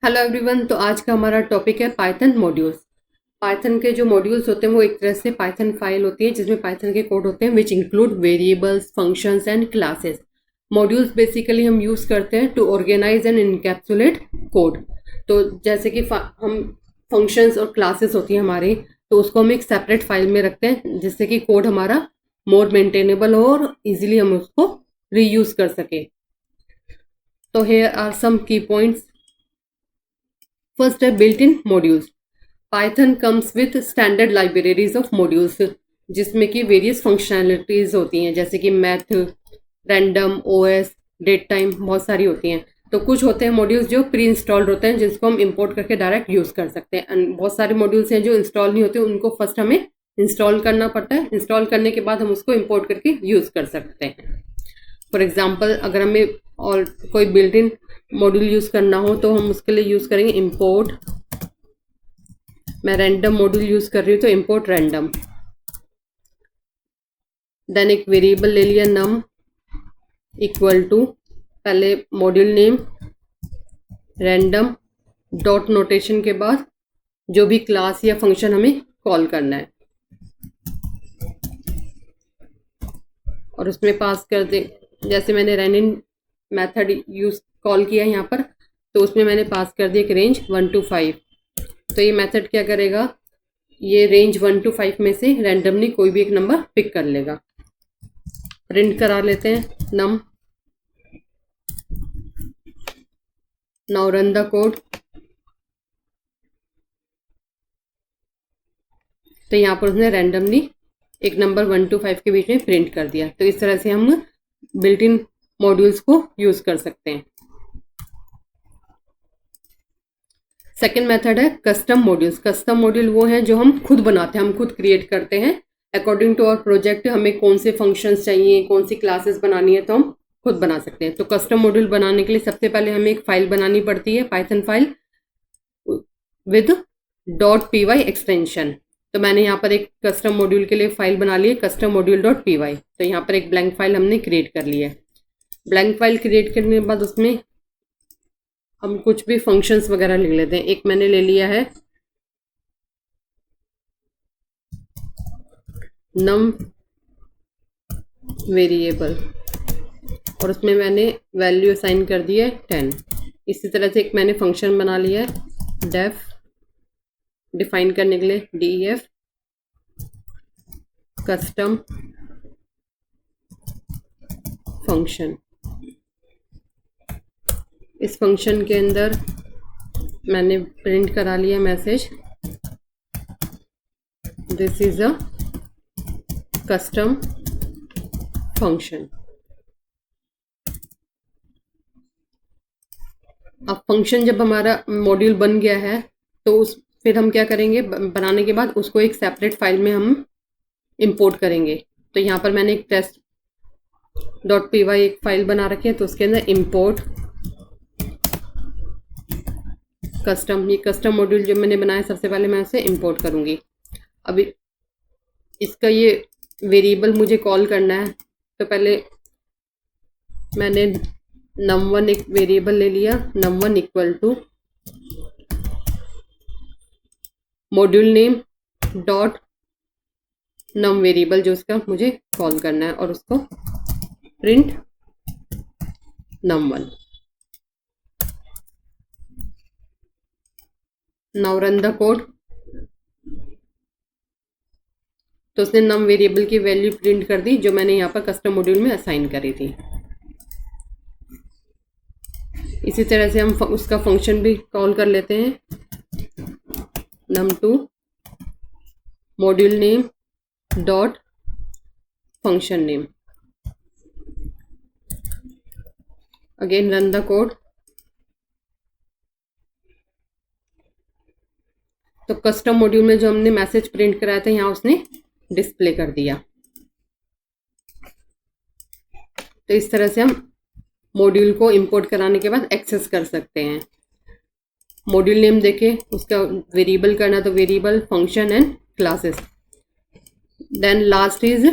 Hello everyone. तो आज का हमारा टॉपिक है पाइथन मॉड्यूल्स। पाइथन के जो मॉड्यूल्स होते हैं वो एक तरह से पाइथन फाइल होती है जिसमें पाइथन के कोड होते हैं which include variables, functions and classes. Modules basically हम यूज़ करते हैं to organise and encapsulate code. तो जैसे कि हम फंक्शंस और क्लासेस होती हैं हमारी, तो उसको हम एक सेपरेट फाइल में रखते हैं जिससे कि कोड हमारा मोर मेंटेनेबल हो और इजीली हम उसको रीयूज कर सके। तो hair are some key points. First है built in modules. Python comes with standard libraries of modules जिसमें कि वेरियस फंक्शनैलिटीज होती हैं, जैसे कि math, random, OS, date time, बहुत सारी होती हैं। तो कुछ होते हैं मॉड्यूल्स जो प्री इंस्टॉल्ड होते हैं जिसको हम इंपोर्ट करके डायरेक्ट यूज़ कर सकते हैं, एंड बहुत सारे मॉड्यूल्स हैं जो इंस्टॉल नहीं होते, उनको फर्स्ट हमें इंस्टॉल करना पड़ता है। इंस्टॉल करने के बाद हम उसको इंपोर्ट करके यूज़ कर सकते हैं। फॉर एग्जाम्पल, अगर हमें और कोई बिल्ट इन मॉड्यूल यूज़ करना हो तो हम उसके लिए यूज़ करेंगे इंपोर्ट। मैं रैंडम मॉड्यूल यूज़ कर रही हूँ तो इंपोर्ट रैंडम। देन एक वेरिएबल ले लिया नम इक्वल टू, पहले module name random dot notation के बाद जो भी क्लास या फंक्शन हमें कॉल करना है, और उसमें पास कर दे। जैसे मैंने रैंडम मेथड यूज कॉल किया यहाँ पर, तो उसमें मैंने पास कर दिया एक रेंज 1 to 5। तो ये मेथड क्या करेगा, ये रेंज 1 to 5 में से रैंडमली कोई भी एक नंबर पिक कर लेगा। प्रिंट करा लेते हैं नम। Now run the code. तो यहाँ पर उसने रैंडमली एक नंबर 1 to 5 के बीच में प्रिंट कर दिया। तो इस तरह से हम बिल्ट इन मॉड्यूल्स को यूज कर सकते हैं। सेकेंड मेथड है कस्टम मॉड्यूल्स। कस्टम मॉड्यूल वो हैं जो हम खुद बनाते हैं, हम खुद क्रिएट करते हैं अकॉर्डिंग टू आवर प्रोजेक्ट। हमें कौन से फंक्शंस चाहिए, कौन सी क्लासेस बनानी है, तो हम खुद बना सकते हैं। तो कस्टम मॉड्यूल बनाने के लिए सबसे पहले हमें एक फाइल बनानी पड़ती है, Python file with .py extension. तो मैंने यहाँ पर एक कस्टम मॉड्यूल के लिए फाइल बना ली है, कस्टम मॉड्यूल .py। तो यहाँ पर एक ब्लैंक फाइल हमने क्रिएट कर ली है। ब्लैंक फाइल क्रिएट करने के बाद उसमें हम कुछ भी फंक्शंस वगैरह लिख लेते हैं। एक मैंने ले लिया है नम वेरिएबल, और उसमें मैंने वैल्यू असाइन कर दी है 10। इसी तरह से एक मैंने फंक्शन बना लिया है डेफ, डिफाइन करने के लिए def कस्टम फंक्शन। इस फंक्शन के अंदर मैंने प्रिंट करा लिया message this is a custom function. अब फंक्शन जब हमारा मॉड्यूल बन गया है तो उस फिर हम क्या करेंगे, बनाने के बाद उसको एक सेपरेट फाइल में हम इंपोर्ट करेंगे। तो यहाँ पर मैंने एक टेस्ट .py एक फाइल बना रखी है, तो उसके अंदर इंपोर्ट कस्टम, ये कस्टम मॉड्यूल जो मैंने बनाया सबसे पहले मैं उसे इंपोर्ट करूँगी। अभी इसका ये वेरिएबल मुझे कॉल करना है, तो पहले मैंने num1 एक वेरिएबल ले लिया, num1 equal to module name dot num variable जो उसका मुझे कॉल करना है, और उसको print num1। Now run the code. तो उसने नम वेरिएबल की वैल्यू प्रिंट कर दी जो मैंने यहाँ पर कस्टम मॉड्यूल में असाइन करी थी। इसी तरह से हम उसका फंक्शन भी कॉल कर लेते हैं num2 module name dot function name. Again run the code. तो कस्टम मॉड्यूल में जो हमने मैसेज प्रिंट कराया था यहाँ उसने डिस्प्ले कर दिया। तो इस तरह से हम मॉड्यूल को इंपोर्ट कराने के बाद एक्सेस कर सकते हैं। मॉड्यूल नेम देखे, उसका वेरिएबल करना तो variable, function and classes. Then last is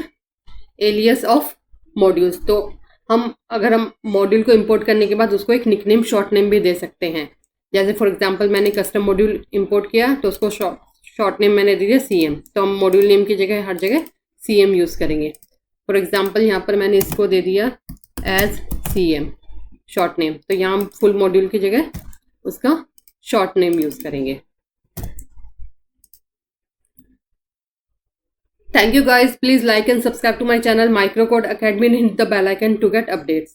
alias of modules. तो हम अगर हम मॉड्यूल को इंपोर्ट करने के बाद उसको एक निकनेम, शॉर्ट नेम भी दे सकते हैं। जैसे फॉर एग्जांपल मैंने कस्टम मॉड्यूल इंपोर्ट किया तो उसको शॉर्ट नेम मैंने दे दिया CM, तो हम मॉड्यूल नेम की जगह हर जगह CM यूज़ करेंगे। फॉर एग्जांपल यहाँ पर मैंने इसको दे दिया एज CM शॉर्ट नेम, तो यहाँ हम फुल मॉड्यूल की जगह उसका शॉर्ट नेम यूज़ करेंगे। Thank you guys. Please like and subscribe to my channel Microcode Academy and hit the bell icon to get updates.